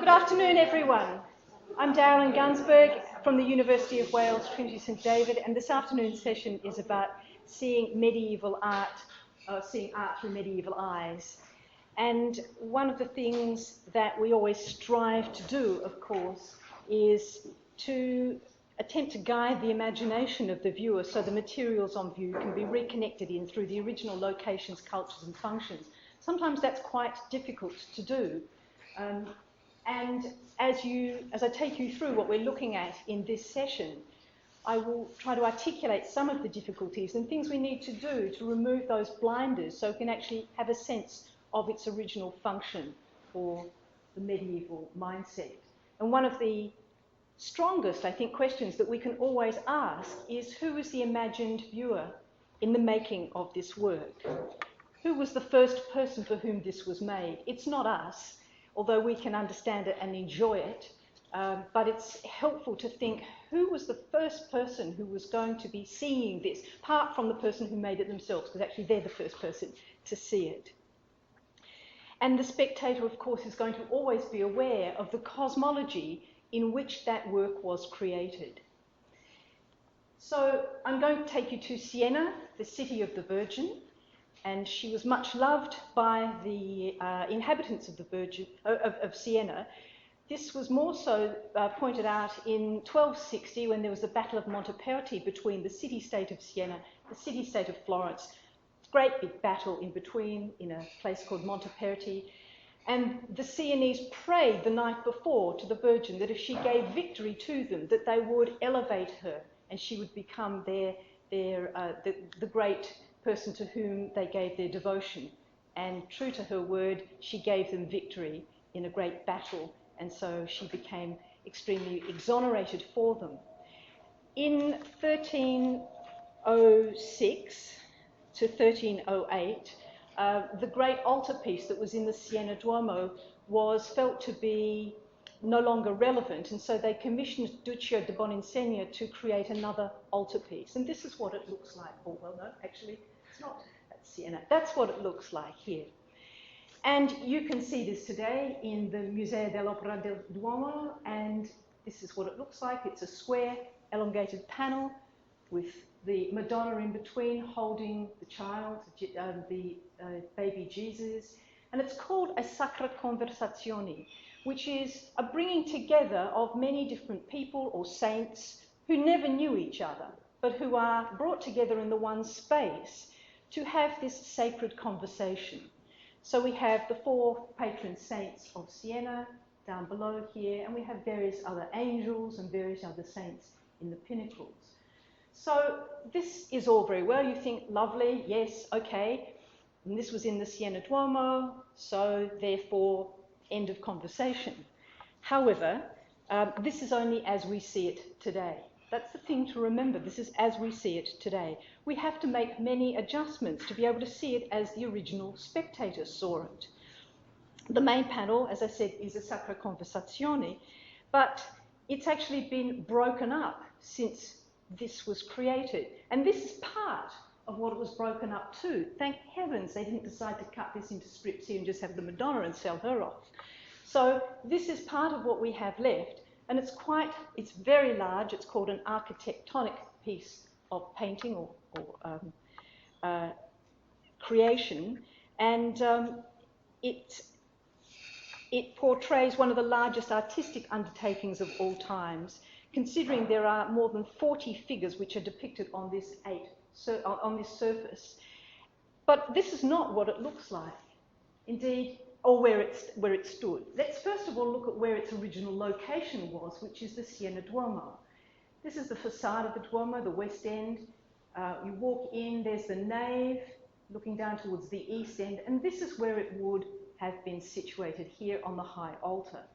Good afternoon, everyone. I'm Darrelyn Gunzburg from the University of Wales, Trinity St David, and this afternoon's session is about seeing medieval art, seeing art through medieval eyes. And one of the things that we always strive to do, of course, is to attempt to guide the imagination of the viewer so the materials on view can be reconnected in through the original locations, cultures and functions. Sometimes that's quite difficult to do. And as I take you through what we're looking at in this session, I will try to articulate some of the difficulties and things we need to do to remove those blinders so we can actually have a sense of its original function or the medieval mindset. And one of the strongest, I think, questions that we can always ask is, who is the imagined viewer in the making of this work? Who was the first person for whom this was made? It's not us, although we can understand it and enjoy it, but it's helpful to think, who was the first person who was going to be seeing this, apart from the person who made it themselves, because actually they're the first person to see it. And the spectator, of course, is going to always be aware of the cosmology in which that work was created. So I'm going to take you to Siena, the city of the Virgin, and she was much loved by the inhabitants of of Siena. This was more so pointed out in 1260 when there was the Battle of Monteperti between the city-state of Siena, the city-state of Florence. Great big battle in between in a place called Monteperti. And the Sienese prayed the night before to the Virgin that if she gave victory to them, that they would elevate her and she would become the great person to whom they gave their devotion. And true to her word, she gave them victory in a great battle, and so she became extremely exonerated for them. In 1306 to 1308, the great altarpiece that was in the Siena Duomo was felt to be no longer relevant, and so they commissioned Duccio de Boninsegna to create another altarpiece. And this is what it looks like. Oh, well, no, actually, it's not at Siena. That's what it looks like here. And you can see this today in the Museo dell'Opera del Duomo, and this is what it looks like. It's a square, elongated panel with the Madonna in between holding the child, the baby Jesus. And it's called a Sacra Conversazione, which is a bringing together of many different people or saints who never knew each other, but who are brought together in the one space to have this sacred conversation. So we have the four patron saints of Siena down below here, and we have various other angels and various other saints in the pinnacles. So this is all very well. You think, lovely, yes, okay. And this was in the Siena Duomo, so therefore, end of conversation. However, this is only as we see it today. That's the thing to remember. This is as we see it today. We have to make many adjustments to be able to see it as the original spectator saw it. The main panel, as I said, is a Sacra Conversazione, but it's actually been broken up since this was created. And this is part of what it was broken up to. Thank heavens they didn't decide to cut this into strips here and just have the Madonna and sell her off. So this is part of what we have left, and it's very large. It's called an architectonic piece of painting or creation, and it portrays one of the largest artistic undertakings of all times, considering there are more than 40 figures which are depicted on this surface. But this is not what it looks like, indeed, or where it stood. Let's first of all look at where its original location was, which is the Siena Duomo. This is the facade of the Duomo, the west end. You walk in, there's the nave, looking down towards the east end, and this is where it would have been situated, here on the high altar.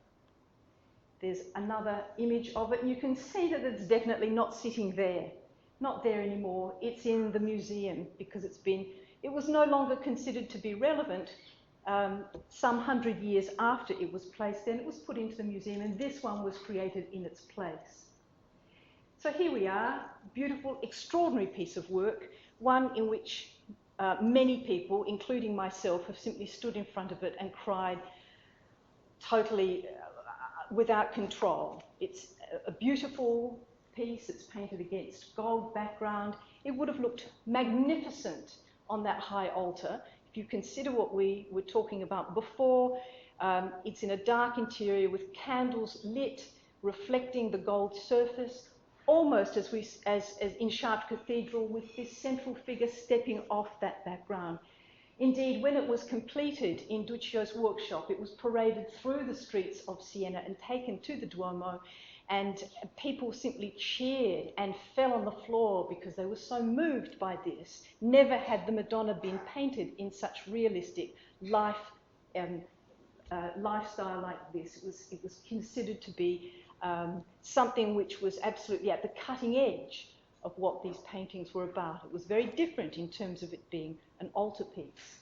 There's another image of it, and you can see that it's definitely not sitting there, not there anymore. It's in the museum because it was no longer considered to be relevant some 100 years after it was placed. Then it was put into the museum, and this one was created in its place. So here we are, beautiful, extraordinary piece of work, one in which many people, including myself, have simply stood in front of it and cried totally without control. It's a beautiful piece. It's painted against gold background. It would have looked magnificent on that high altar. If you consider what we were talking about before, it's in a dark interior with candles lit, reflecting the gold surface, almost as in Chartres Cathedral, with this central figure stepping off that background. Indeed, when it was completed in Duccio's workshop, it was paraded through the streets of Siena and taken to the Duomo, and people simply cheered and fell on the floor because they were so moved by this. Never had the Madonna been painted in such realistic lifestyle like this. It was considered to be something which was absolutely at the cutting edge of what these paintings were about. It was very different in terms of it being an altarpiece.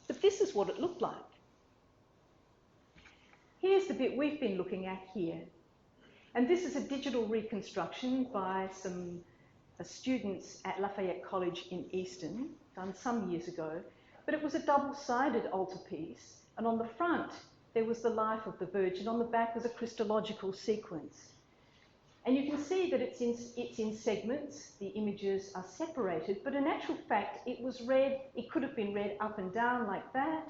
But this is what it looked like. Here's the bit we've been looking at here. And this is a digital reconstruction by some students at Lafayette College in Easton, done some years ago. But it was a double-sided altarpiece, and on the front there was the life of the Virgin. On the back was a Christological sequence. And you can see that it's in segments. The images are separated, but in actual fact it was read, it could have been read up and down like that,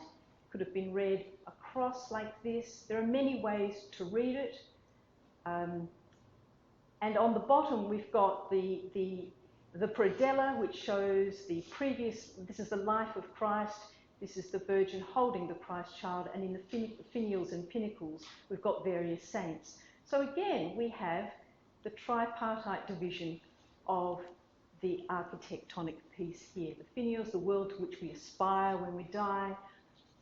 could have been read across like this. There are many ways to read it. And on the bottom we've got the predella, which shows the previous, this is the life of Christ, this is the Virgin holding the Christ child, and in the finials and pinnacles we've got various saints. So again, we have the tripartite division of the architectonic piece here. The finials, the world to which we aspire when we die,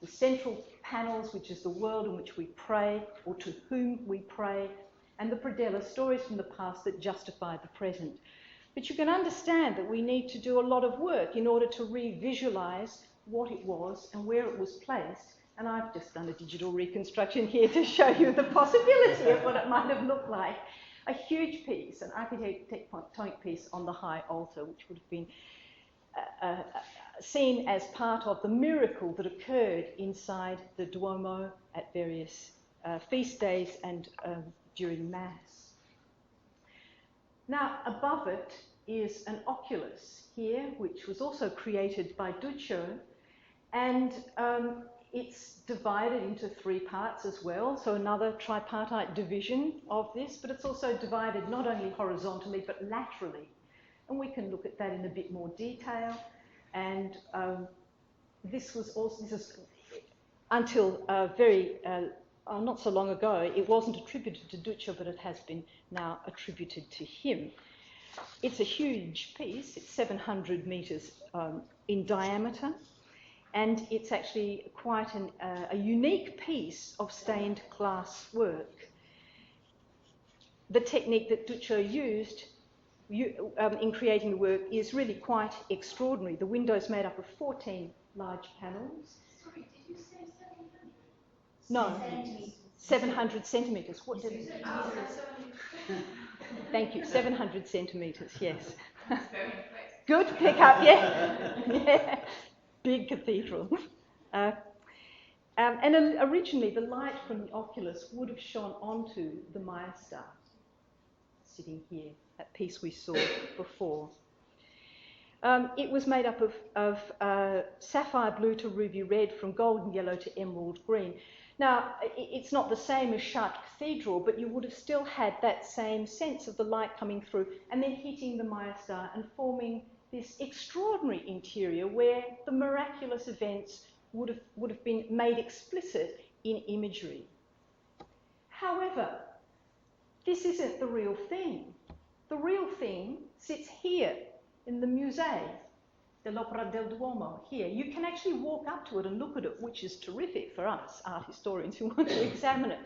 the central panels, which is the world in which we pray, or to whom we pray, and the predella, stories from the past that justify the present. But you can understand that we need to do a lot of work in order to re-visualize what it was and where it was placed. And I've just done a digital reconstruction here to show you the possibility of what it might have looked like. A huge piece, an architectonic piece on the high altar, which would have been seen as part of the miracle that occurred inside the Duomo at various feast days and during Mass. Now, above it is an oculus here, which was also created by Duccio, and it's divided into three parts as well, so another tripartite division of this, but it's also divided not only horizontally but laterally. And we can look at that in a bit more detail. And this is until not so long ago, it wasn't attributed to Duccio, but it has been now attributed to him. It's a huge piece. It's 700 metres in diameter. And it's actually quite a unique piece of stained glass work. The technique that Duccio used in creating the work is really quite extraordinary. The window is made up of 14 large panels. Sorry, did you say 700? No, 700 centimetres. What did it? Thank you, 700 centimetres, yes. That's very impressive. Good pickup, yeah. Yeah. Big cathedral. And originally, the light from the oculus would have shone onto the Maya star, sitting here, that piece we saw before. It was made up of sapphire blue to ruby red, from golden yellow to emerald green. Now, it's not the same as Chartres Cathedral, but you would have still had that same sense of the light coming through and then hitting the Maya star and forming this extraordinary interior where the miraculous events would have been made explicit in imagery. However, this isn't the real thing. The real thing sits here in the Musée dell'Opera del Duomo, here. You can actually walk up to it and look at it, which is terrific for us art historians who want to examine it.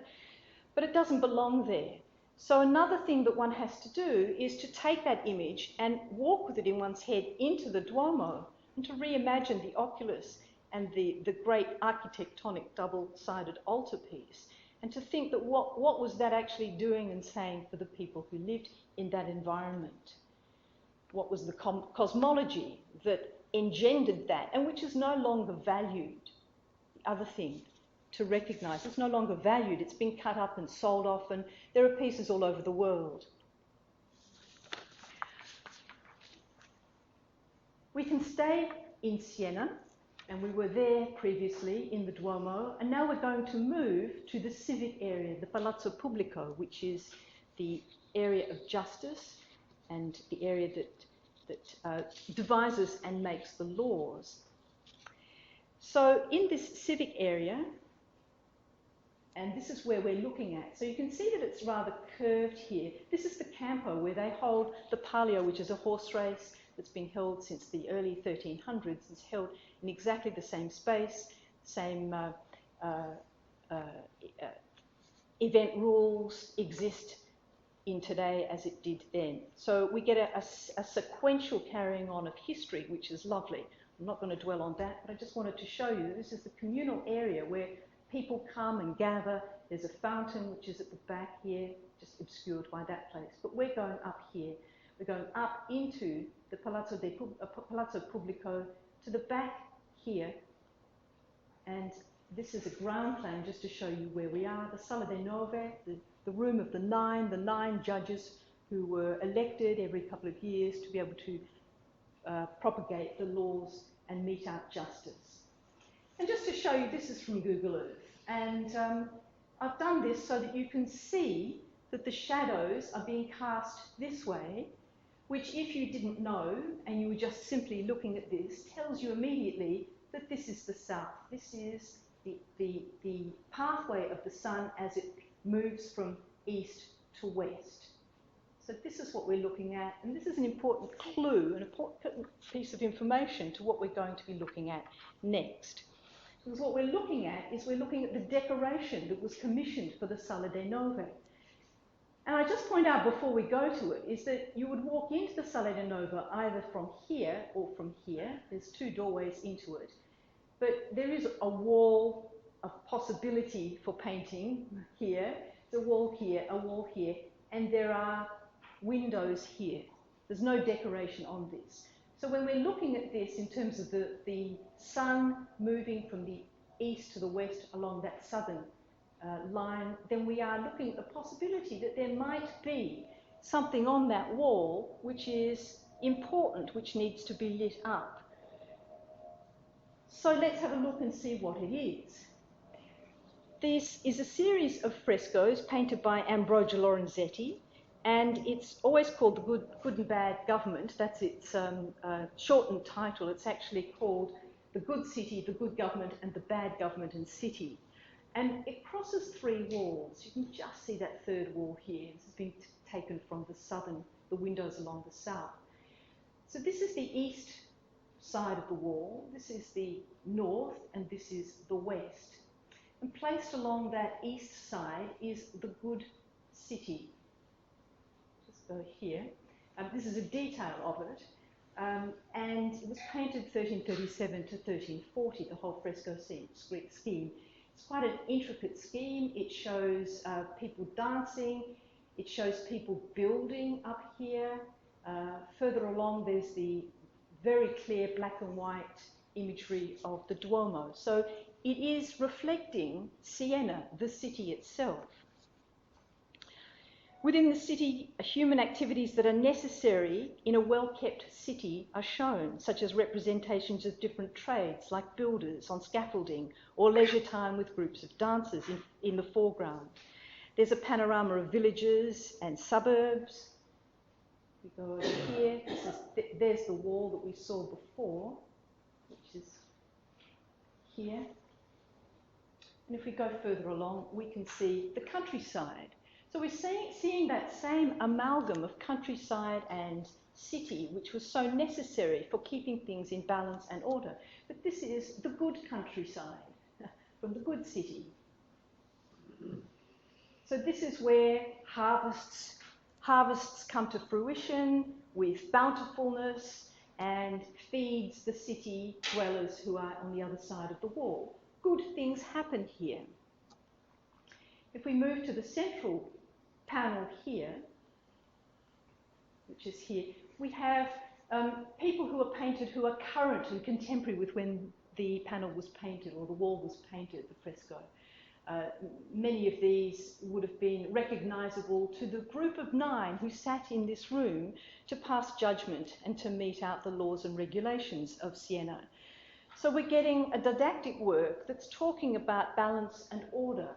But it doesn't belong there. So another thing that one has to do is to take that image and walk with it in one's head into the Duomo and to reimagine the oculus and the great architectonic double-sided altarpiece, and to think that what was that actually doing and saying for the people who lived in that environment? What was the cosmology that engendered that and which is no longer valued? The other thing to recognise. It's no longer valued. It's been cut up and sold off, and there are pieces all over the world. We can stay in Siena, and we were there previously in the Duomo, and now we're going to move to the civic area, the Palazzo Publico, which is the area of justice and the area that devises and makes the laws. So in this civic area, and this is where we're looking at, so you can see that it's rather curved here. This is the Campo, where they hold the Palio, which is a horse race that's been held since the early 1300s. It's held in exactly the same space, same event rules exist in today as it did then. So we get a sequential carrying on of history, which is lovely. I'm not going to dwell on that, but I just wanted to show you that this is the communal area where people come and gather. There's a fountain which is at the back here, just obscured by that place. But we're going up here. We're going up into the Palazzo Publico to the back here. And this is a ground plan just to show you where we are. The Sala dei Nove, the room of the nine judges who were elected every couple of years to be able to propagate the laws and mete out justice. And just to show you, this is from Google Earth. And I've done this so that you can see that the shadows are being cast this way, which if you didn't know and you were just simply looking at this, tells you immediately that this is the south. This is the pathway of the sun as it moves from east to west. So this is what we're looking at, and this is an important clue, an important piece of information to what we're going to be looking at next. Because what we're looking at is we're looking at the decoration that was commissioned for the Sala dei Nove. And I just point out before we go to it is that you would walk into the Sala dei Nove either from here or from here. There's two doorways into it. But there is a wall of possibility for painting here. There's a wall here, and there are windows here. There's no decoration on this. So when we're looking at this in terms of the sun moving from the east to the west along that southern line, then we are looking at the possibility that there might be something on that wall which is important, which needs to be lit up. So let's have a look and see what it is. This is a series of frescoes painted by Ambrogio Lorenzetti, and it's always called the Good and Bad Government. That's its shortened title. It's actually called The Good City, The Good Government, and The Bad Government and City. And it crosses three walls. You can just see that third wall here. This has been taken from the windows along the south. So this is the east side of the wall. This is the north, and this is the west. And placed along that east side is the Good City. Just go here. This is a detail of it. And it was painted 1337 to 1340, the whole fresco scheme. It's quite an intricate scheme. It shows people dancing. It shows people building up here. Further along, there's the very clear black and white imagery of the Duomo. So it is reflecting Siena, the city itself. Within the city, human activities that are necessary in a well-kept city are shown, such as representations of different trades, like builders on scaffolding, or leisure time with groups of dancers in the foreground. There's a panorama of villages and suburbs. We go over here. There's the wall that we saw before, which is here. And if we go further along, we can see the countryside. So we're seeing that same amalgam of countryside and city, which was so necessary for keeping things in balance and order. But this is the good countryside from the good city. So this is where harvests come to fruition with bountifulness and feeds the city dwellers who are on the other side of the wall. Good things happen here. If we move to the central panel here, which is here, we have people who are painted who are current and contemporary with when the panel was painted or the wall was painted, the fresco. Many of these would have been recognisable to the group of 9 who sat in this room to pass judgment and to mete out the laws and regulations of Siena. So we're getting a didactic work that's talking about balance and order.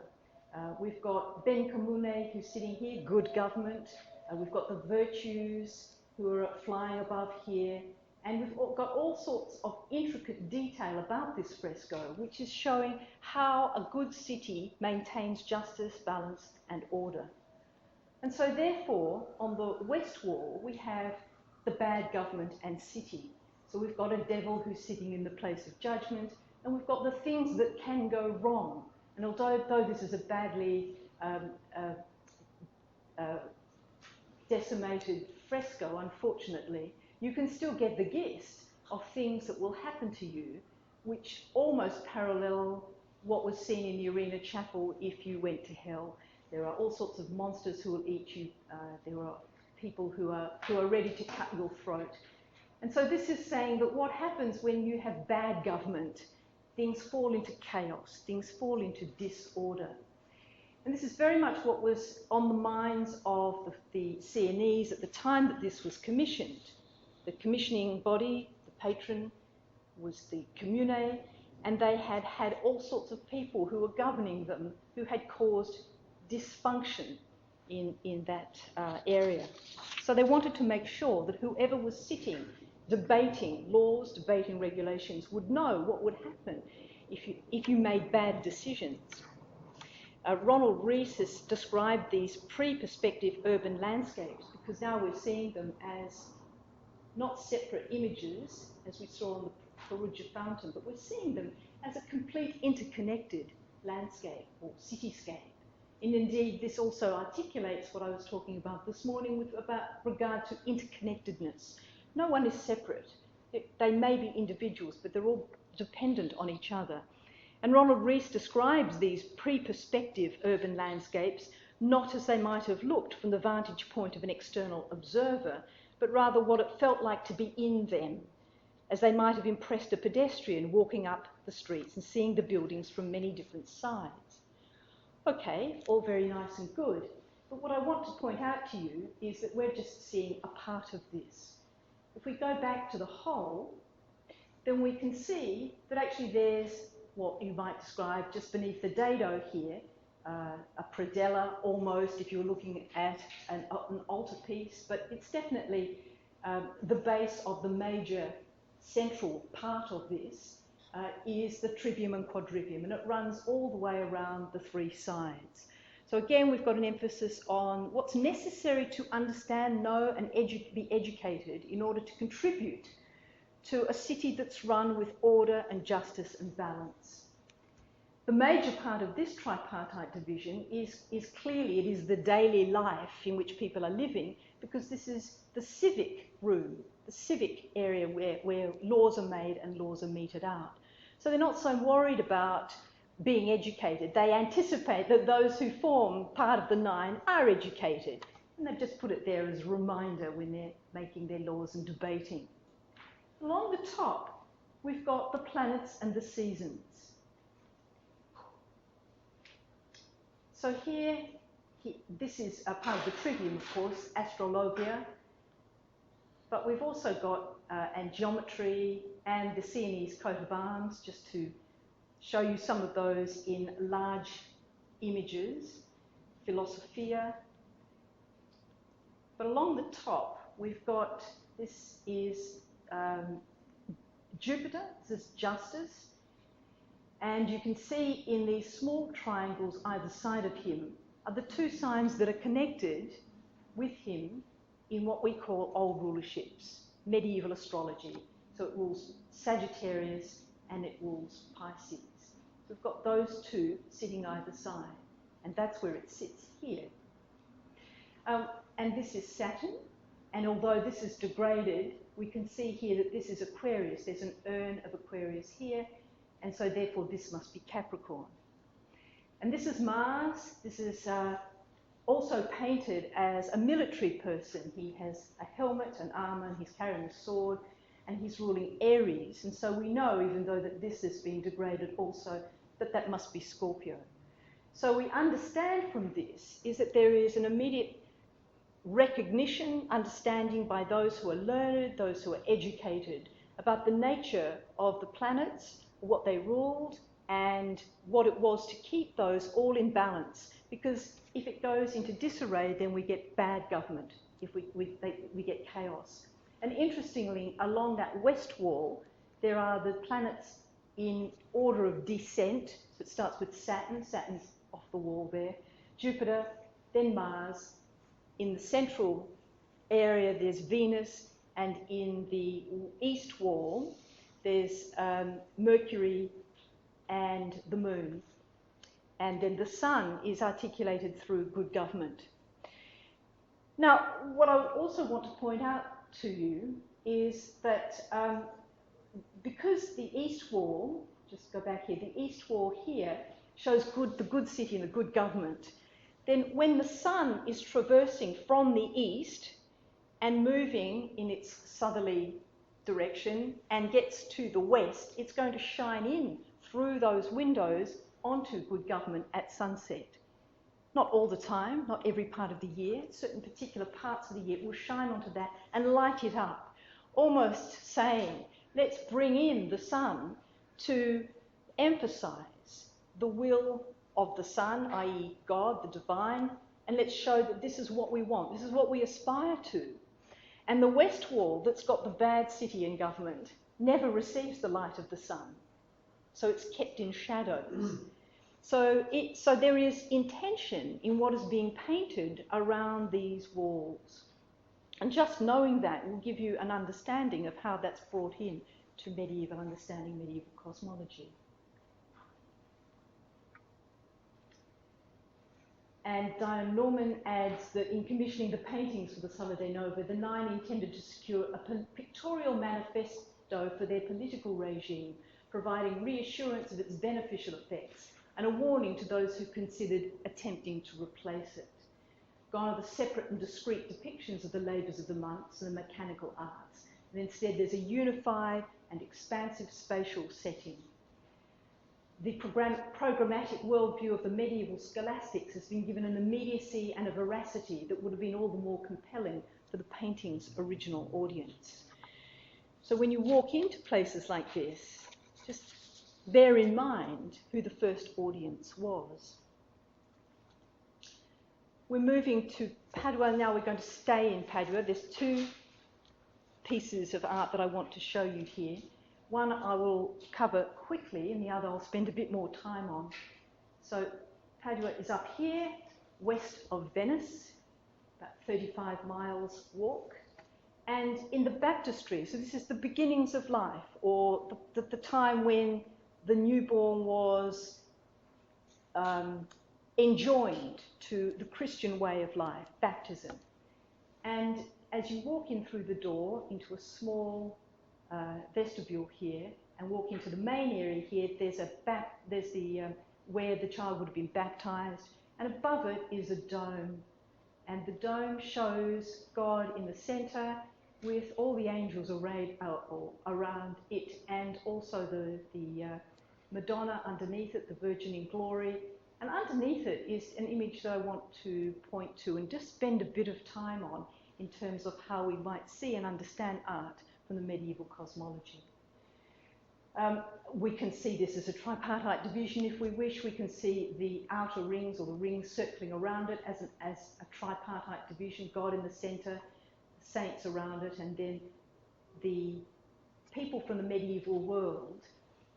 We've got Ben Comune, who's sitting here, good government. We've got the virtues who are flying above here. And we've got all sorts of intricate detail about this fresco, which is showing how a good city maintains justice, balance, and order. And so therefore, on the west wall, we have the bad government and city. So we've got a devil who's sitting in the place of judgment, and we've got the things that can go wrong. And although this is a badly decimated fresco, unfortunately, you can still get the gist of things that will happen to you, which almost parallel what was seen in the Arena Chapel if you went to hell. There are all sorts of monsters who will eat you. There are people who are ready to cut your throat. And so this is saying that what happens when you have bad government, things fall into chaos, things fall into disorder. And this is very much what was on the minds of the Sienese at the time that this was commissioned. The commissioning body, the patron, was the commune, and they had had all sorts of people who were governing them who had caused dysfunction in that area. So they wanted to make sure that whoever was sitting, debating laws, debating regulations, would know what would happen if you made bad decisions. Ronald Rees has described these pre-perspective urban landscapes because now we're seeing them as not separate images, as we saw on the Perugia fountain, but we're seeing them as a complete interconnected landscape or cityscape. And indeed, this also articulates what I was talking about this morning about regard to interconnectedness. No one is separate. They may be individuals, but they're all dependent on each other. And Ronald Rees describes these pre-perspective urban landscapes not as they might have looked from the vantage point of an external observer, but rather what it felt like to be in them, as they might have impressed a pedestrian walking up the streets and seeing the buildings from many different sides. Okay, all very nice and good, but what I want to point out to you is that we're just seeing a part of this. If we go back to the whole, then we can see that actually there's what you might describe just beneath the dado here, a predella almost if you're looking at an altarpiece, but it's definitely the base of the major central part of this is the trivium and quadrivium, and it runs all the way around the 3 sides. So again, we've got an emphasis on what's necessary to understand, know, and be educated in order to contribute to a city that's run with order and justice and balance. The major part of this tripartite division is clearly, it is the daily life in which people are living, because this is the civic room, the civic area where laws are made and laws are meted out. So they're not so worried about being educated. They anticipate that those who form part of the 9 are educated, and they've just put it there as a reminder when they're making their laws and debating. Along the top, we've got the planets and the seasons. So here this is a part of the trivium, of course, astrologia, but we've also got and geometry and the Sienese coat of arms, just to show you some of those in large images, philosophia. But along the top, we've got, this is Jupiter, this is justice, and you can see in these small triangles either side of him are the 2 signs that are connected with him in what we call old rulerships, medieval astrology. So it rules Sagittarius and it rules Pisces. So we've got those 2 sitting either side, and that's where it sits here. And this is Saturn, and although this is degraded, we can see here that this is Aquarius. There's an urn of Aquarius here, and so therefore this must be Capricorn. And this is Mars. This is also painted as a military person. He has a helmet, an armour, and he's carrying a sword, and he's ruling Aries. And so we know, even though that this has been degraded also, that that must be Scorpio. So we understand from this is that there is an immediate recognition, understanding by those who are learned, those who are educated, about the nature of the planets, what they ruled, and what it was to keep those all in balance. Because if it goes into disarray, then we get bad government, if we get chaos. And interestingly, along that west wall, there are the planets in order of descent. So it starts with Saturn. Saturn's off the wall there. Jupiter, then Mars. In the central area, there's Venus. And in the east wall, there's Mercury and the Moon. And then the Sun is articulated through good government. Now, what I also want to point out to you is that because the east wall, just go back here, the east wall here shows the good city and the good government, then when the Sun is traversing from the east and moving in its southerly direction and gets to the west, it's going to shine in through those windows onto good government at sunset. Not all the time, not every part of the year, certain particular parts of the year will shine onto that and light it up, almost saying, let's bring in the Sun to emphasize the will of the Sun, i.e. God, the divine, and let's show that this is what we want, this is what we aspire to. And the west wall that's got the bad city and government never receives the light of the Sun, so it's kept in shadows. So there is intention in what is being painted around these walls. And just knowing that will give you an understanding of how that's brought in to medieval understanding, medieval cosmology. And Diane Norman adds that in commissioning the paintings for the Sala de Nova, the Nine intended to secure a pictorial manifesto for their political regime, providing reassurance of its beneficial effects and a warning to those who considered attempting to replace it. Gone are the separate and discrete depictions of the labours of the monks and the mechanical arts, and instead there's a unified and expansive spatial setting. The programmatic worldview of the medieval scholastics has been given an immediacy and a veracity that would have been all the more compelling for the painting's original audience. So when you walk into places like this, just bear in mind who the first audience was. We're moving to Padua now. We're going to stay in Padua. There's two pieces of art that I want to show you here. One I will cover quickly and the other I'll spend a bit more time on. So Padua is up here, west of Venice, about 35 miles walk. And in the baptistry, so this is the beginnings of life, or the time when the newborn was enjoined to the Christian way of life, baptism. And as you walk in through the door into a small vestibule here and walk into the main area here, there's where the child would have been baptized, and above it is a dome. And the dome shows God in the center with all the angels arrayed around it, and also the Madonna underneath it, the Virgin in glory. And underneath it is an image that I want to point to and just spend a bit of time on in terms of how we might see and understand art from the medieval cosmology. We can see this as a tripartite division if we wish. We can see the outer rings or the rings circling around it as a tripartite division, God in the centre, saints around it, and then the people from the medieval world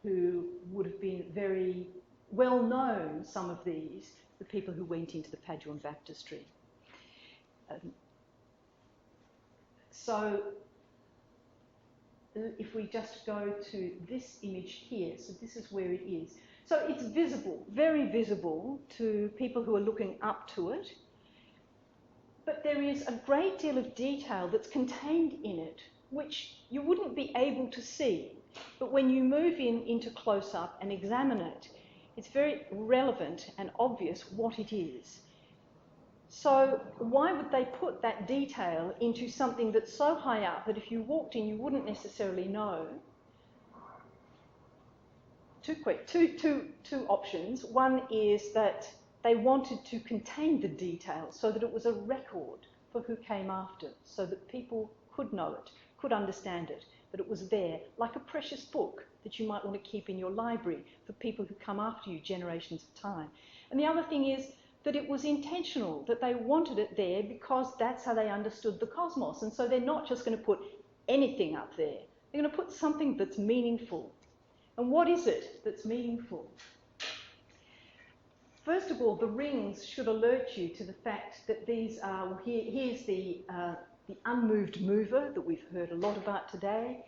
who would have been very well known, some of these, the people who went into the Paduan baptistry. So if we just go to this image here, so this is where it is. So it's visible, very visible to people who are looking up to it, but there is a great deal of detail that's contained in it, which you wouldn't be able to see. But when you move into close-up and examine it, it's very relevant and obvious what it is. So why would they put that detail into something that's so high up that if you walked in, you wouldn't necessarily know? Two options. One is that they wanted to contain the details so that it was a record for who came after, so that people could know it, could understand it, that it was there, like a precious book that you might want to keep in your library for people who come after you generations of time. And the other thing is that it was intentional, that they wanted it there because that's how they understood the cosmos. And so they're not just going to put anything up there. They're going to put something that's meaningful. And what is it that's meaningful? First of all, the rings should alert you to the fact that these are, well, here's the unmoved mover that we've heard a lot about today.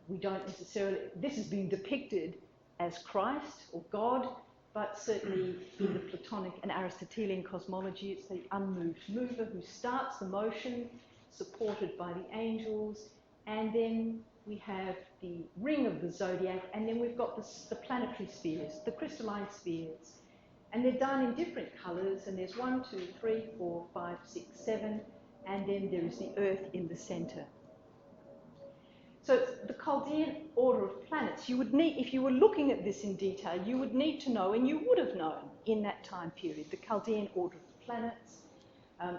We don't necessarily, this has been depicted as Christ or God, but certainly in the Platonic and Aristotelian cosmology, it's the unmoved mover who starts the motion, supported by the angels, and then we have the ring of the zodiac, and then we've got the planetary spheres, the crystalline spheres. And they're done in different colours, and there's 1, 2, 3, 4, 5, 6, 7, and then there is the Earth in the centre. So it's the Chaldean order of planets. You would need, if you were looking at this in detail, you would need to know, and you would have known in that time period, the Chaldean order of the planets,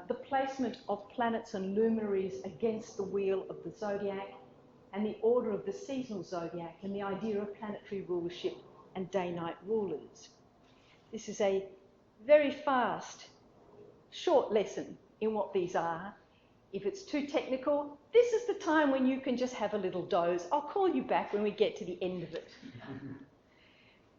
the placement of planets and luminaries against the wheel of the zodiac, and the order of the seasonal zodiac, and the idea of planetary rulership and day-night rulers. This is a very fast, short lesson in what these are. If it's too technical, this is the time when you can just have a little doze. I'll call you back when we get to the end of it.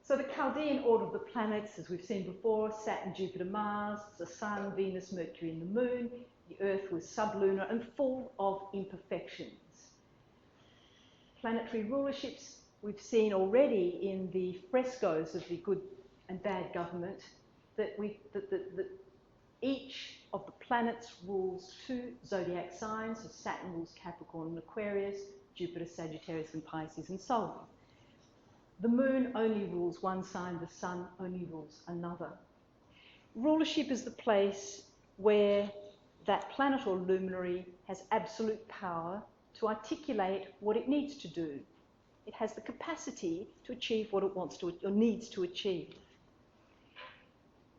So the Chaldean order of the planets, as we've seen before, Saturn, Jupiter, Mars, the Sun, Venus, Mercury and the Moon. The Earth was sublunar and full of imperfections. Planetary rulerships we've seen already in the frescoes of the good and bad government, that each of the planets rules 2 zodiac signs. So Saturn rules Capricorn and Aquarius, Jupiter, Sagittarius and Pisces, and so on. The moon only rules one sign, the sun only rules another. Rulership is the place where that planet or luminary has absolute power to articulate what it needs to do. It has the capacity to achieve what it wants to or needs to achieve.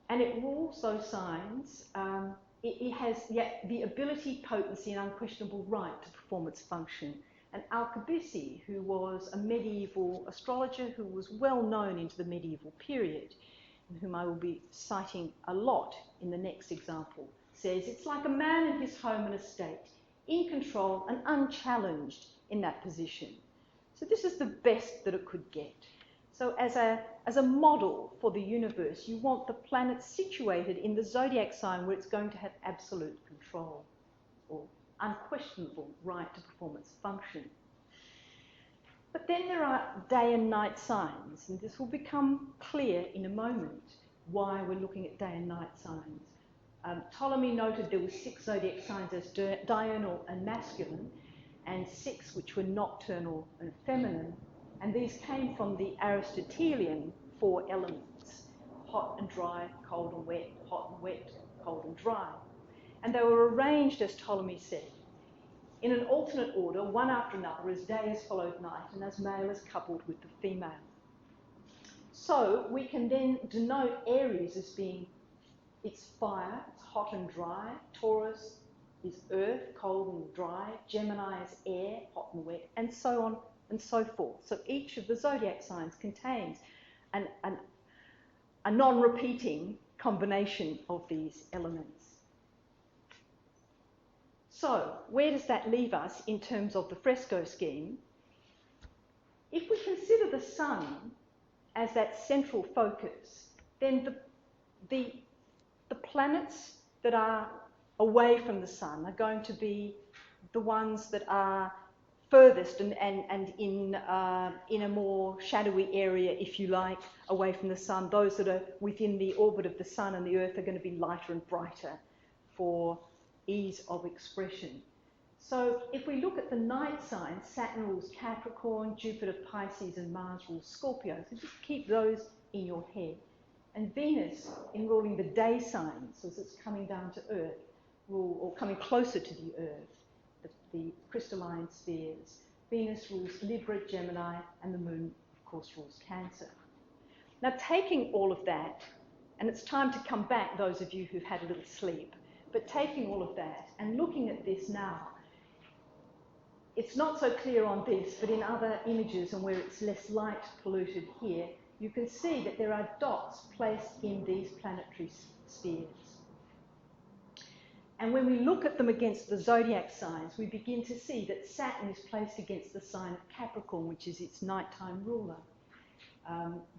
And it rules those signs. It has the ability, potency, and unquestionable right to perform its function. And Alcabisi, who was a medieval astrologer who was well known into the medieval period, and whom I will be citing a lot in the next example, says it's like a man in his home and estate, in control and unchallenged in that position. So this is the best that it could get. So as a model for the universe, you want the planet situated in the zodiac sign where it's going to have absolute control or unquestionable right to perform its function. But then there are day and night signs, and this will become clear in a moment why we're looking at day and night signs. Ptolemy noted there were 6 zodiac signs as diurnal and masculine, and 6 which were nocturnal and feminine. And these came from the Aristotelian 4 elements: hot and dry, cold and wet, hot and wet, cold and dry. And they were arranged, as Ptolemy said, in an alternate order, one after another, as day has followed night, and as male is coupled with the female. So we can then denote Aries as being, it's fire, it's hot and dry. Taurus is earth, cold and dry. Gemini is air, hot and wet, and so on and so forth. So each of the zodiac signs contains a non-repeating combination of these elements. So where does that leave us in terms of the Fresco scheme? If we consider the sun as that central focus, then the planets that are away from the sun are going to be the ones that are furthest and in a more shadowy area, if you like, away from the sun. Those that are within the orbit of the sun and the earth are going to be lighter and brighter for ease of expression. So if we look at the night signs, Saturn rules Capricorn, Jupiter Pisces and Mars rules Scorpio. So just keep those in your head. And Venus, in ruling the day signs, as it's coming down to Earth, or coming closer to the Earth, the crystalline spheres. Venus rules Libra, Gemini, and the Moon, of course, rules Cancer. Now, taking all of that And it's time to come back, those of you who've had a little sleep. But taking all of that and looking at this now, it's not so clear on this, but in other images and where it's less light polluted here, you can see that there are dots placed in these planetary spheres. And when we look at them against the zodiac signs, we begin to see that Saturn is placed against the sign of Capricorn, which is its nighttime ruler.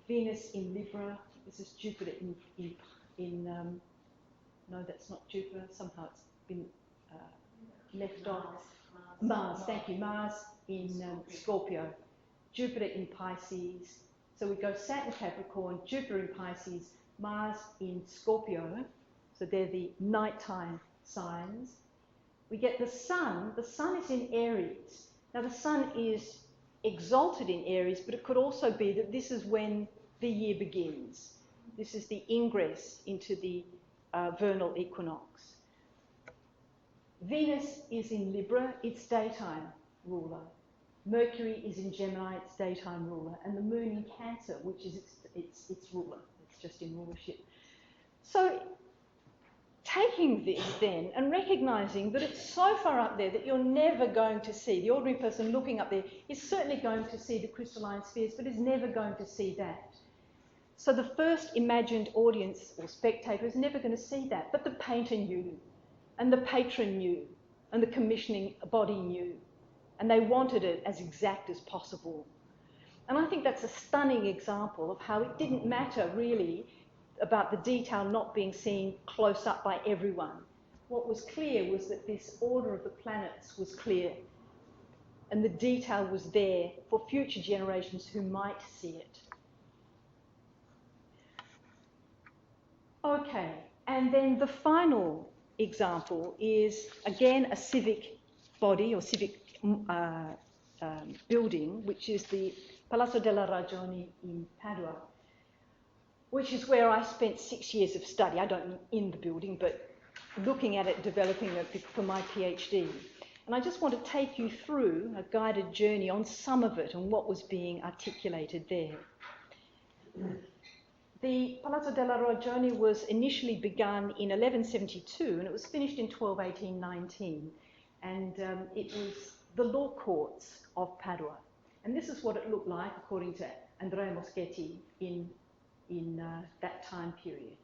Venus in Libra, this is Jupiter no, that's not Jupiter, somehow it's been left off. Mars, thank you, Mars in Scorpio, Jupiter in Pisces. So we go Saturn, Capricorn, Jupiter in Pisces, Mars in Scorpio. So they're the nighttime signs. We get the Sun. The Sun is in Aries. Now the Sun is exalted in Aries, but it could also be that this is when the year begins. This is the ingress into the vernal equinox. Venus is in Libra, its daytime ruler. Mercury is in Gemini, its daytime ruler. And the Moon in Cancer, which is its ruler. It's just in rulership. So taking this then and recognising that it's so far up there that you're never going to see, the ordinary person looking up there is certainly going to see the crystalline spheres, but is never going to see that. So the first imagined audience or spectator is never going to see that, but the painter knew, and the patron knew, and the commissioning body knew, and they wanted it as exact as possible. And I think that's a stunning example of how it didn't matter really about the detail not being seen close up by everyone. What was clear was that this order of the planets was clear, and the detail was there for future generations who might see it. Okay, and then the final example is, again, a civic body or civic building, which is the Palazzo della Ragione in Padua, which is where I spent 6 years of study. I don't mean in the building, but looking at it, developing it for my PhD. And I just want to take you through a guided journey on some of it and what was being articulated there. The Palazzo della Ragione was initially begun in 1172 and it was finished in 1218-19. And it was the law courts of Padua. And this is what it looked like, according to Andrea Moschetti, in that time period.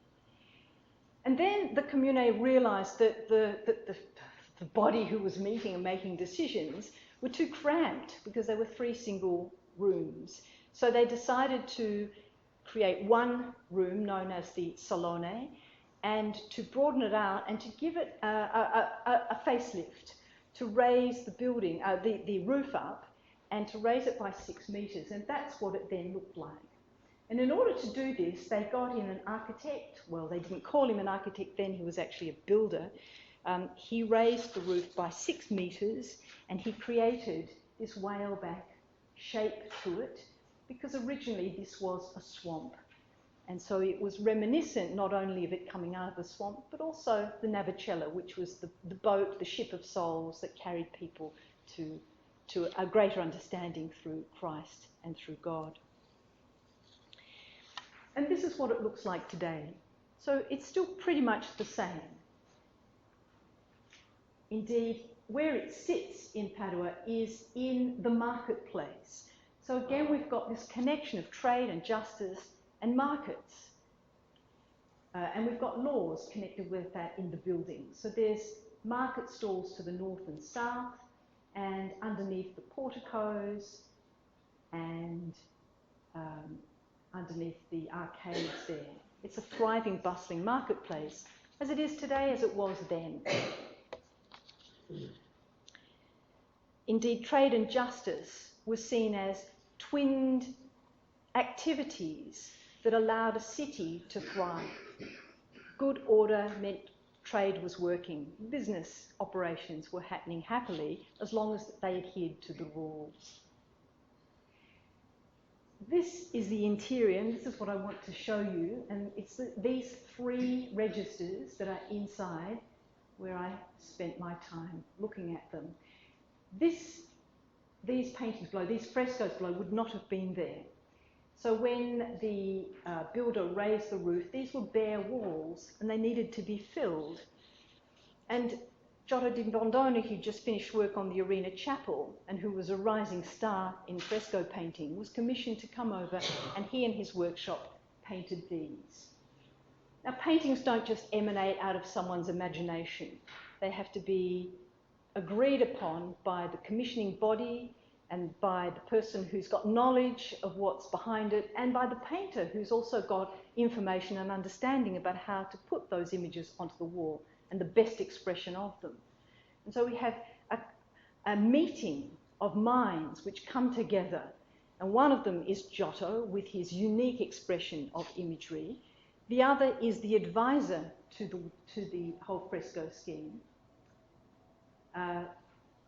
And then the Comune realised that the body who was meeting and making decisions were too cramped because there were 3 single rooms. So they decided to create one room known as the Salone and to broaden it out and to give it a facelift, to raise the building, the roof up, and to raise it by 6 metres. And that's what it then looked like. And in order to do this, they got in an architect. Well, they didn't call him an architect then, he was actually a builder. He raised the roof by 6 metres and he created this whaleback shape to it because originally this was a swamp. And so it was reminiscent not only of it coming out of the swamp, but also the Navicella, which was the boat, the ship of souls that carried people to a greater understanding through Christ and through God. And this is what it looks like today. So it's still pretty much the same. Indeed, where it sits in Padua is in the marketplace. So again, we've got this connection of trade and justice and markets. And we've got laws connected with that in the building. So there's market stalls to the north and south, and underneath the porticos, and underneath the arcades there. It's a thriving, bustling marketplace, as it is today, as it was then. Indeed, trade and justice was seen as twinned activities that allowed a city to thrive. Good order meant trade was working. Business operations were happening happily as long as they adhered to the rules. This is the interior, and this is what I want to show you. And it's these 3 registers that are inside where I spent my time looking at them. These paintings below, these frescoes below, would not have been there. So when the builder raised the roof, these were bare walls and they needed to be filled. And Giotto di Bondone, who just finished work on the Arena Chapel and who was a rising star in fresco painting, was commissioned to come over, and he and his workshop painted these. Now, paintings don't just emanate out of someone's imagination. They have to be agreed upon by the commissioning body and by the person who's got knowledge of what's behind it, and by the painter who's also got information and understanding about how to put those images onto the wall and the best expression of them. And so we have a meeting of minds which come together, and one of them is Giotto with his unique expression of imagery. The other is the advisor to the whole fresco scheme,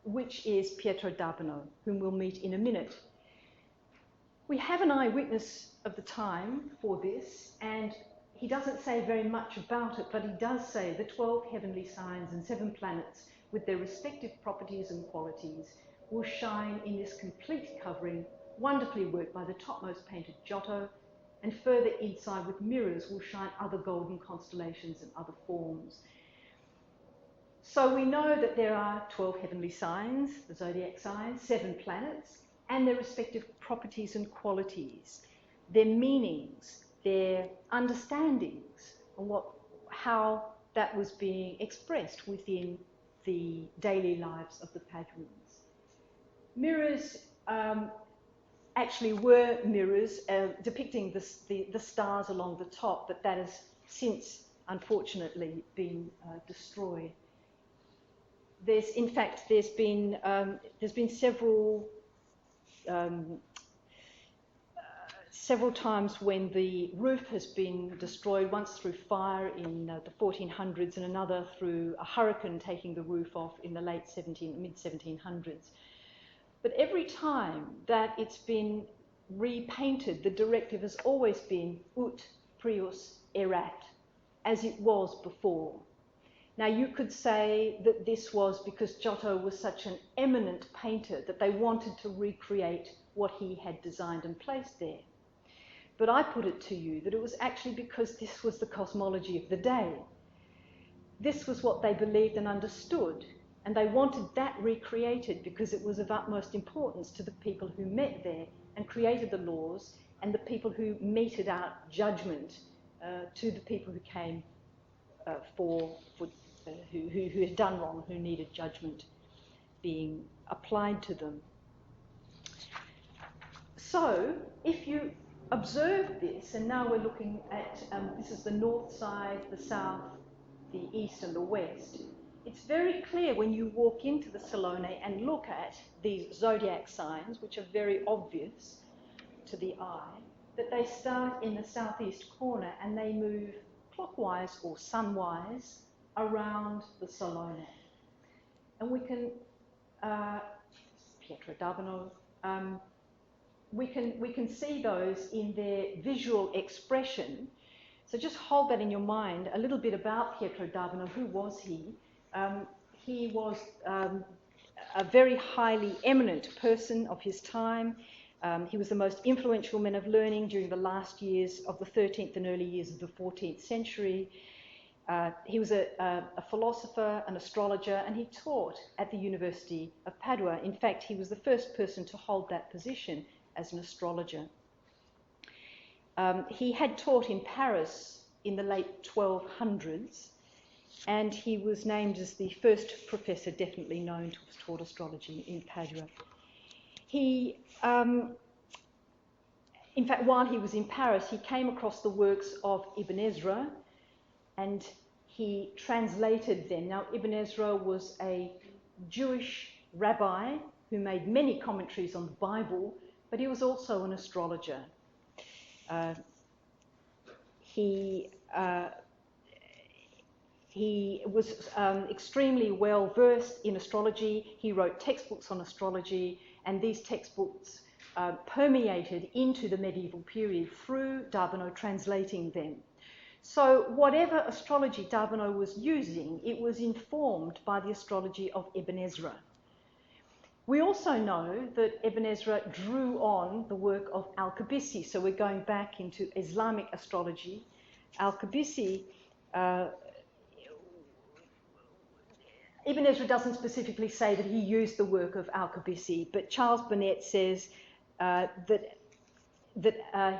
which is Pietro d'Abano, whom we'll meet in a minute. We have an eyewitness of the time for this, and he doesn't say very much about it, but he does say the 12 heavenly signs and 7 planets with their respective properties and qualities will shine in this complete covering, wonderfully worked by the topmost painter Giotto, and further inside with mirrors will shine other golden constellations and other forms. So we know that there are 12 heavenly signs, the zodiac signs, 7 planets, and their respective properties and qualities, their meanings, their understandings, and how that was being expressed within the daily lives of the Paduans. Mirrors actually were mirrors depicting the stars along the top, but that has since, unfortunately, been destroyed. There's been several times when the roof has been destroyed, once through fire in the 1400s and another through a hurricane taking the roof off in the mid-1700s. But every time that it's been repainted, the directive has always been ut prius erat, as it was before. Now, you could say that this was because Giotto was such an eminent painter that they wanted to recreate what he had designed and placed there. But I put it to you that it was actually because this was the cosmology of the day. This was what they believed and understood, and they wanted that recreated because it was of utmost importance to the people who met there and created the laws, and the people who meted out judgment to the people who came who had done wrong, who needed judgment being applied to them. So, if you observe this, and now we're looking at, this is the north side, the south, the east and the west, it's very clear when you walk into the Salone and look at these zodiac signs, which are very obvious to the eye, that they start in the southeast corner and they move clockwise or sunwise around the Salone. And we can, Pietro d'Abano, we can see those in their visual expression. So just hold that in your mind. A little bit about Pietro d'Abano. Who was he? He was a very highly eminent person of his time. He was the most influential man of learning during the last years of the 13th and early years of the 14th century. He was a philosopher, an astrologer, and he taught at the University of Padua. In fact, he was the first person to hold that position as an astrologer. He had taught in Paris in the late 1200s, and he was named as the first professor definitely known to have taught astrology in Padua. He, in fact, while he was in Paris, he came across the works of Ibn Ezra, and he translated them. Now, Ibn Ezra was a Jewish rabbi who made many commentaries on the Bible, but he was also an astrologer. He was extremely well versed in astrology. He wrote textbooks on astrology, and these textbooks permeated into the medieval period through d'Abano translating them. So whatever astrology d'Abano was using, it was informed by the astrology of Ibn Ezra. We also know that Ibn Ezra drew on the work of Al-Qabisi, so we're going back into Islamic astrology. Al-Qabisi, Ibn Ezra doesn't specifically say that he used the work of Al-Qabisi, but Charles Burnett says that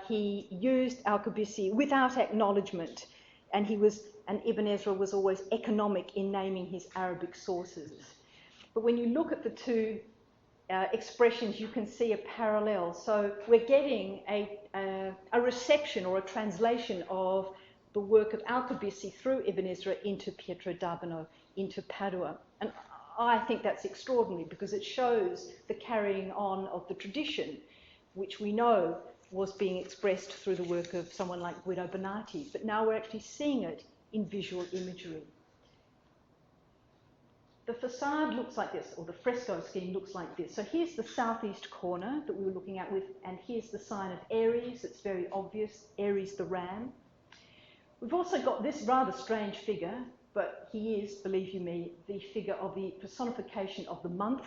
he used Al-Qabisi without acknowledgement, and Ibn Ezra was always economic in naming his Arabic sources. But when you look at the two expressions, you can see a parallel. So we're getting a reception or a translation of the work of Al-Qabisi through Ibn Ezra into Pietro d'Abano, into Padua. And I think that's extraordinary because it shows the carrying on of the tradition, which we know was being expressed through the work of someone like Guido Bonatti. But now we're actually seeing it in visual imagery. The facade looks like this, or the fresco scheme looks like this. So here's the southeast corner that we were looking at and here's the sign of Aries. It's very obvious, Aries the ram. We've also got this rather strange figure, but he is, believe you me, the figure of the personification of the month.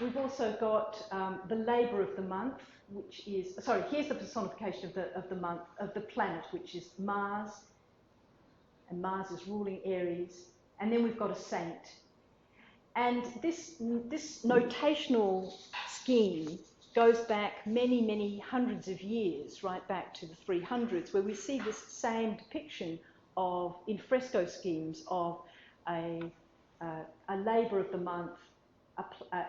We've also got the labour of the month, which is, sorry, here's the personification of the month, of the planet, which is Mars, and Mars is ruling Aries. And then we've got a saint. And this notational scheme goes back many, many hundreds of years, right back to the 300s, where we see this same depiction of, in fresco schemes, of a labour of the month,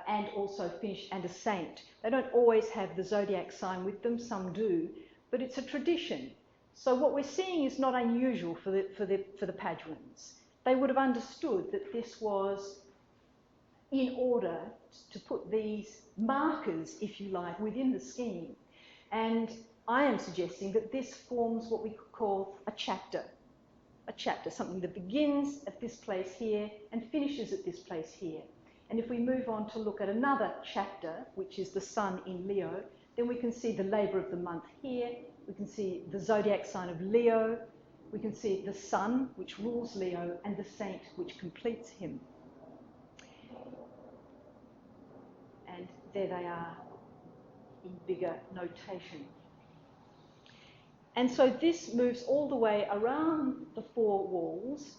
and also finish, and a saint. They don't always have the zodiac sign with them, some do, but it's a tradition. So what we're seeing is not unusual for the Paduans. They would have understood that this was in order to put these markers, if you like, within the scheme. And I am suggesting that this forms what we could call a chapter, something that begins at this place here and finishes at this place here. And if we move on to look at another chapter, which is the sun in Leo, then we can see the labour of the month here, we can see the zodiac sign of Leo, we can see the sun, which rules Leo, and the saint, which completes him. And there they are in bigger notation. And so this moves all the way around the four walls,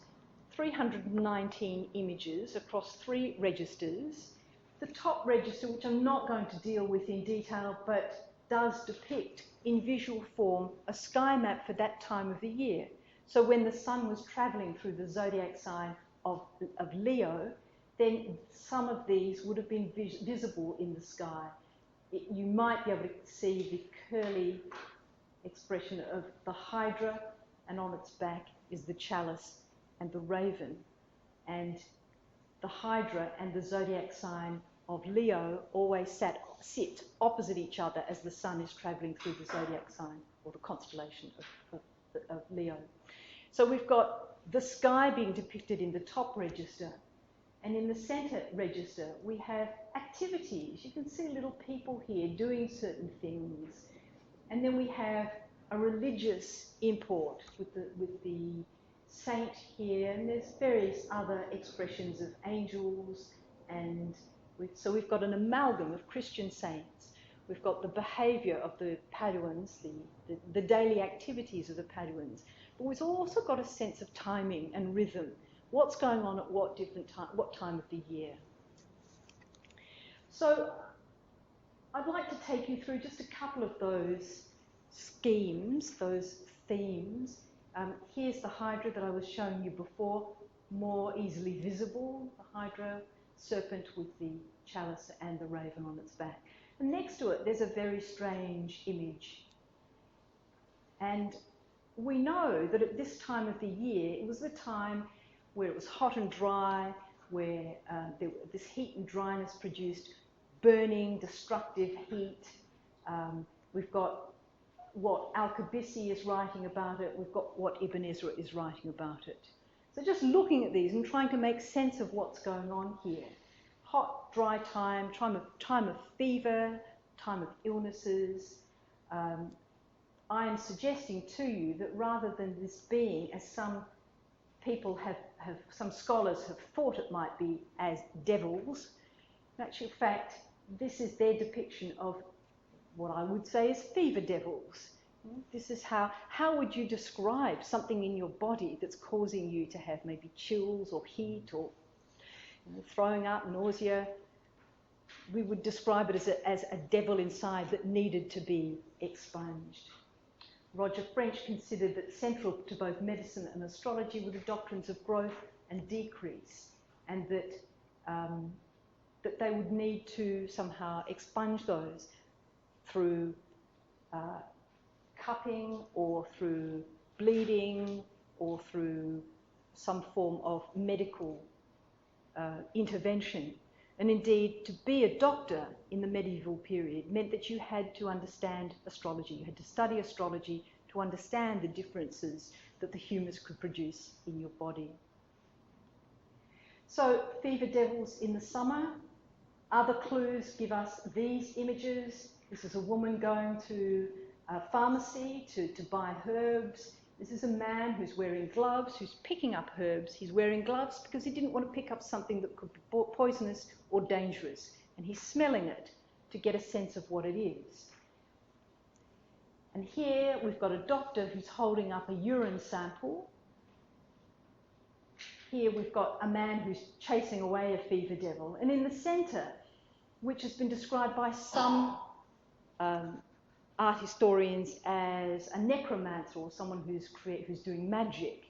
319 images across 3 registers. The top register, which I'm not going to deal with in detail, but does depict in visual form a sky map for that time of the year. So when the sun was travelling through the zodiac sign of Leo, then some of these would have been visible in the sky. You might be able to see the curly expression of the Hydra, and on its back is the chalice and the raven. And the Hydra and the zodiac sign of Leo always sit opposite each other as the sun is travelling through the zodiac sign, or the constellation of Leo. So we've got the sky being depicted in the top register, and in the centre register we have activities. You can see little people here doing certain things, and then we have a religious import with the saint here, and there's various other expressions of angels, and so we've got an amalgam of Christian saints. We've got the behaviour of the Paduans, the daily activities of the Paduans. But we've also got a sense of timing and rhythm. What's going on at what time of the year? So I'd like to take you through just a couple of those schemes, those themes. Here's the Hydra that I was showing you before, more easily visible, the Hydra, serpent with the chalice and the raven on its back. And next to it, there's a very strange image. And we know that at this time of the year, it was the time where it was hot and dry, where this heat and dryness produced burning, destructive heat. We've got what Al-Qabisi is writing about it. We've got what Ibn Ezra is writing about it. So just looking at these and trying to make sense of what's going on here. Hot, dry time of fever, time of illnesses. I am suggesting to you that rather than this being, as some people some scholars have thought it might be, as devils, In actual fact, this is their depiction of what I would say is fever devils. This is how would you describe something in your body that's causing you to have maybe chills or heat or throwing up, nausea? We would describe it as a devil inside that needed to be expunged. Roger French considered that central to both medicine and astrology were the doctrines of growth and decrease, and that that they would need to somehow expunge those through cupping or through bleeding or through some form of medical intervention. And indeed, to be a doctor in the medieval period meant that you had to understand astrology. You had to study astrology to understand the differences that the humours could produce in your body. So, fever devils in the summer. Other clues give us these images. This is a woman going to a pharmacy to buy herbs. This is a man who's wearing gloves, who's picking up herbs. He's wearing gloves because he didn't want to pick up something that could be poisonous or dangerous. And he's smelling it to get a sense of what it is. And here we've got a doctor who's holding up a urine sample. Here we've got a man who's chasing away a fever devil. And in the centre, which has been described by some art historians as a necromancer or someone who's doing magic,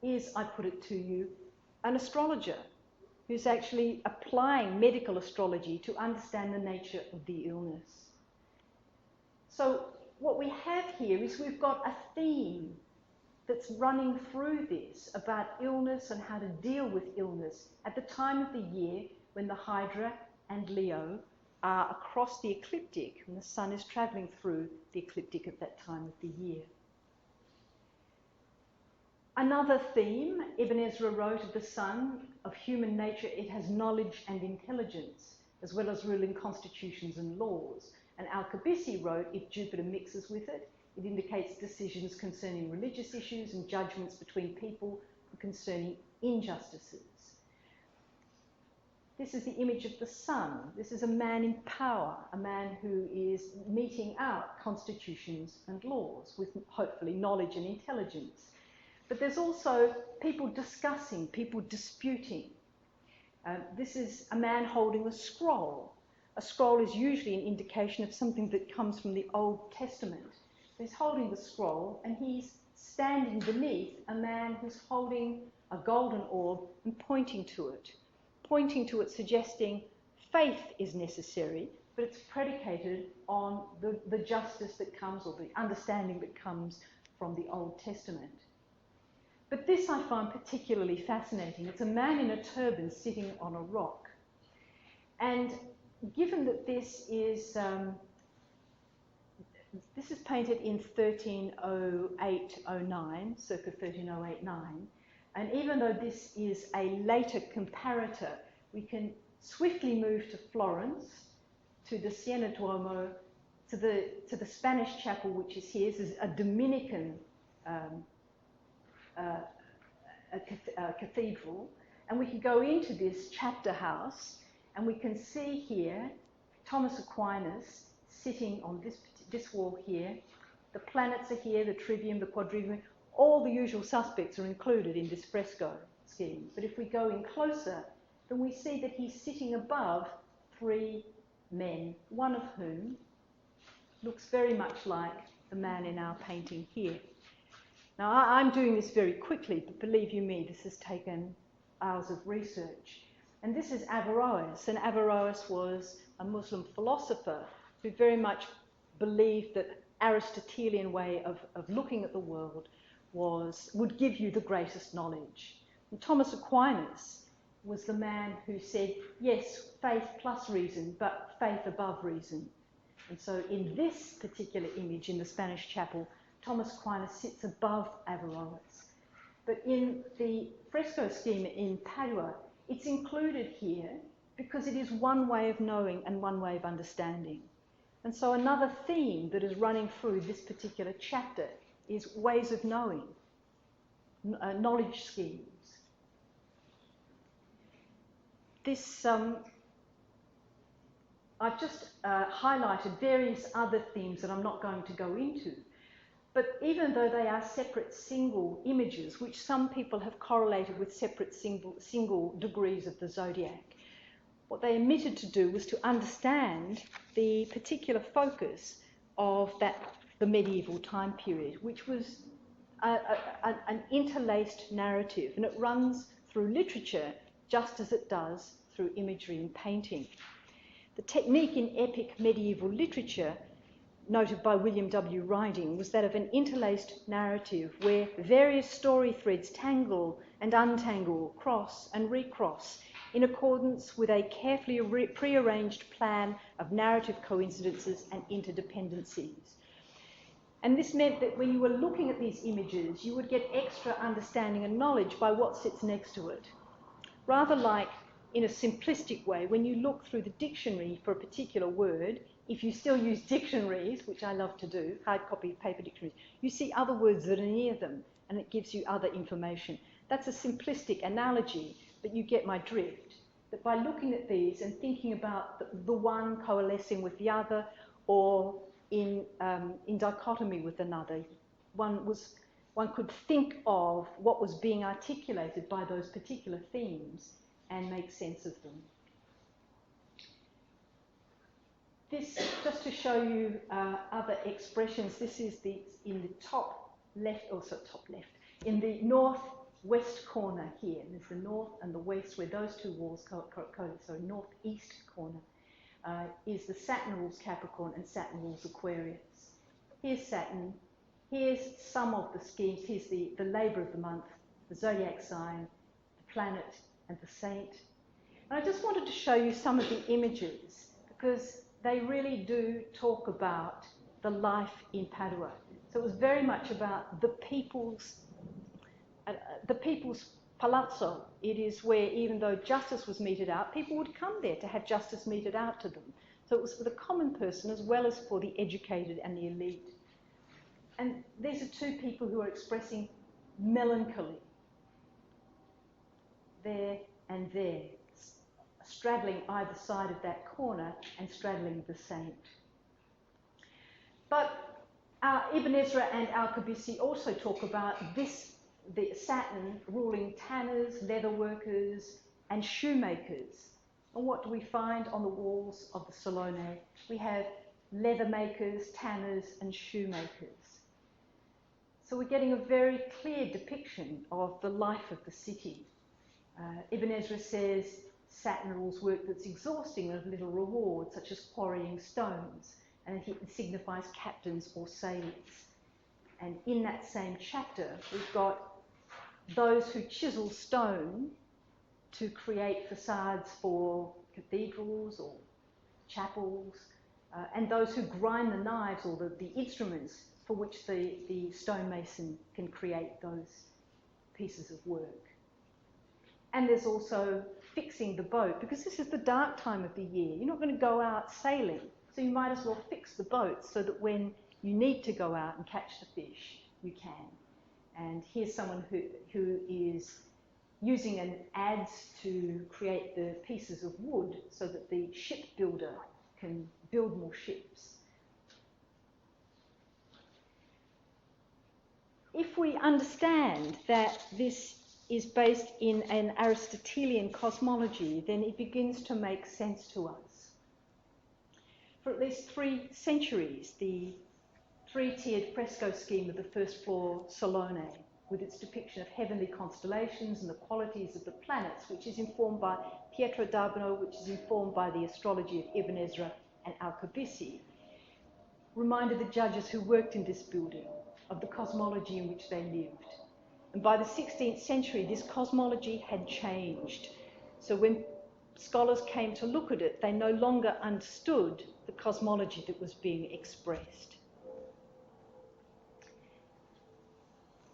is, I put it to you, an astrologer who's actually applying medical astrology to understand the nature of the illness. So what we have here is we've got a theme that's running through this about illness and how to deal with illness at the time of the year when the Hydra and Leo are across the ecliptic and the sun is travelling through the ecliptic at that time of the year. Another theme, Ibn Ezra wrote of the sun, of human nature, it has knowledge and intelligence, as well as ruling constitutions and laws. And Al-Kabisi wrote, if Jupiter mixes with it, it indicates decisions concerning religious issues and judgments between people concerning injustices. This is the image of the sun. This is a man in power, a man who is meting out constitutions and laws with hopefully knowledge and intelligence. But there's also people discussing, people disputing. This is a man holding a scroll. A scroll is usually an indication of something that comes from the Old Testament. He's holding the scroll and he's standing beneath a man who's holding a golden orb and pointing to it, suggesting faith is necessary, but it's predicated on the justice that comes, or the understanding that comes from the Old Testament. But this I find particularly fascinating. It's a man in a turban sitting on a rock. And given that this is painted in 1308-09, circa 1308-9, and even though this is a later comparator, we can swiftly move to Florence, to the Siena Duomo, to the Spanish chapel, which is here. This is a Dominican cathedral, and we can go into this chapter house, and we can see here Thomas Aquinas sitting on this wall here. The planets are here, the Trivium, the Quadrivium, all the usual suspects are included in this fresco scheme. But if we go in closer, then we see that he's sitting above three men, one of whom looks very much like the man in our painting here. Now, I'm doing this very quickly, but believe you me, this has taken hours of research. And this is Averroes, and Averroes was a Muslim philosopher who very much believed that Aristotelian way of looking at the world would give you the greatest knowledge. And Thomas Aquinas was the man who said, yes, faith plus reason, but faith above reason. And so in this particular image in the Spanish chapel, Thomas Aquinas sits above Averroes. But in the fresco scheme in Padua, it's included here because it is one way of knowing and one way of understanding. And so another theme that is running through this particular chapter is ways of knowing, knowledge schemes. This I've just highlighted various other themes that I'm not going to go into. But even though they are separate single images, which some people have correlated with separate single degrees of the zodiac, what they omitted to do was to understand the particular focus of the medieval time period, which was an interlaced narrative, and it runs through literature just as it does through imagery and painting. The technique in epic medieval literature, noted by William W. Riding, was that of an interlaced narrative where various story threads tangle and untangle, cross and recross, in accordance with a carefully prearranged plan of narrative coincidences and interdependencies. And this meant that when you were looking at these images, you would get extra understanding and knowledge by what sits next to it. Rather like, in a simplistic way, when you look through the dictionary for a particular word, if you still use dictionaries, which I love to do, hard copy paper dictionaries, you see other words that are near them, and it gives you other information. That's a simplistic analogy, but you get my drift. That by looking at these and thinking about the one coalescing with the other, or in dichotomy with another, one could think of what was being articulated by those particular themes and make sense of them. This, just to show you other expressions, this is in the top left, in the northwest corner here. There's the north and the west where those two walls coalesce, so northeast corner is the Saturn rules Capricorn and Saturn rules Aquarius. Here's Saturn, here's some of the schemes, here's the labour of the month, the zodiac sign, the planet and the saint. And I just wanted to show you some of the images because they really do talk about the life in Padua. So it was very much about the people's Palazzo. It is where, even though justice was meted out, people would come there to have justice meted out to them. So it was for the common person as well as for the educated and the elite. And these are two people who are expressing melancholy. There and there, straddling either side of that corner and straddling the saint. But Ibn Ezra and Al-Kabisi also talk about the Saturn ruling tanners, leather workers and shoemakers. And what do we find on the walls of the Salone? We have leather makers, tanners and shoemakers. So we're getting a very clear depiction of the life of the city. Ibn Ezra says Saturn rules work that's exhausting and of little reward, such as quarrying stones, and it signifies captains or sailors. And in that same chapter, we've got those who chisel stone to create facades for cathedrals or chapels, and those who grind the knives or the instruments for which the stonemason can create those pieces of work. And there's also fixing the boat, because this is the dark time of the year. You're not going to go out sailing, so you might as well fix the boat so that when you need to go out and catch the fish, you can. And here's someone who is using an adze to create the pieces of wood so that the shipbuilder can build more ships. If we understand that this is based in an Aristotelian cosmology, then it begins to make sense to us. For at least 3 centuries, the 3-tiered fresco scheme of the first floor Salone, with its depiction of heavenly constellations and the qualities of the planets, which is informed by Pietro d'Abano, which is informed by the astrology of Ibn Ezra and Al-Kabisi, reminded the judges who worked in this building of the cosmology in which they lived. And by the 16th century, this cosmology had changed. So when scholars came to look at it, they no longer understood the cosmology that was being expressed.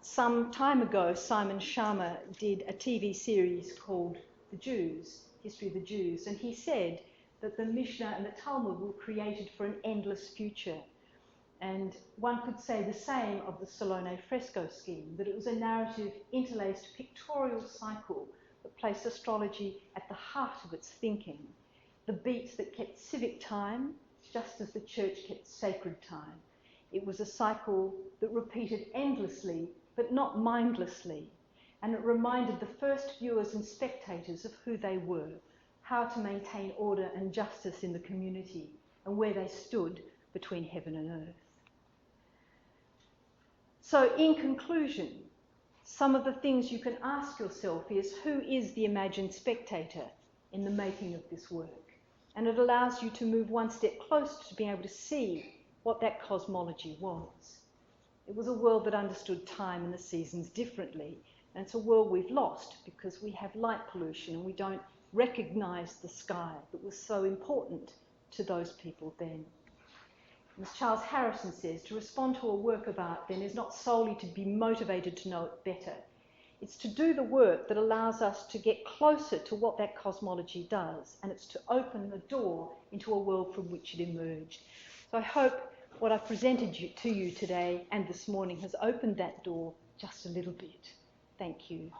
Some time ago, Simon Sharma did a TV series called The Jews, History of the Jews, and he said that the Mishnah and the Talmud were created for an endless future. And one could say the same of the Salone fresco scheme, that it was a narrative, interlaced pictorial cycle that placed astrology at the heart of its thinking. the beats that kept civic time, just as the church kept sacred time. It was a cycle that repeated endlessly, but not mindlessly, and it reminded the first viewers and spectators of who they were, how to maintain order and justice in the community, and where they stood between heaven and earth. So in conclusion, some of the things you can ask yourself is, who is the imagined spectator in the making of this work? And it allows you to move one step closer to being able to see what that cosmology was. It was a world that understood time and the seasons differently, and it's a world we've lost because we have light pollution and we don't recognise the sky that was so important to those people then. As Charles Harrison says, to respond to a work of art then is not solely to be motivated to know it better. It's to do the work that allows us to get closer to what that cosmology does, and it's to open the door into a world from which it emerged. So I hope what I've presented to you today and this morning has opened that door just a little bit. Thank you.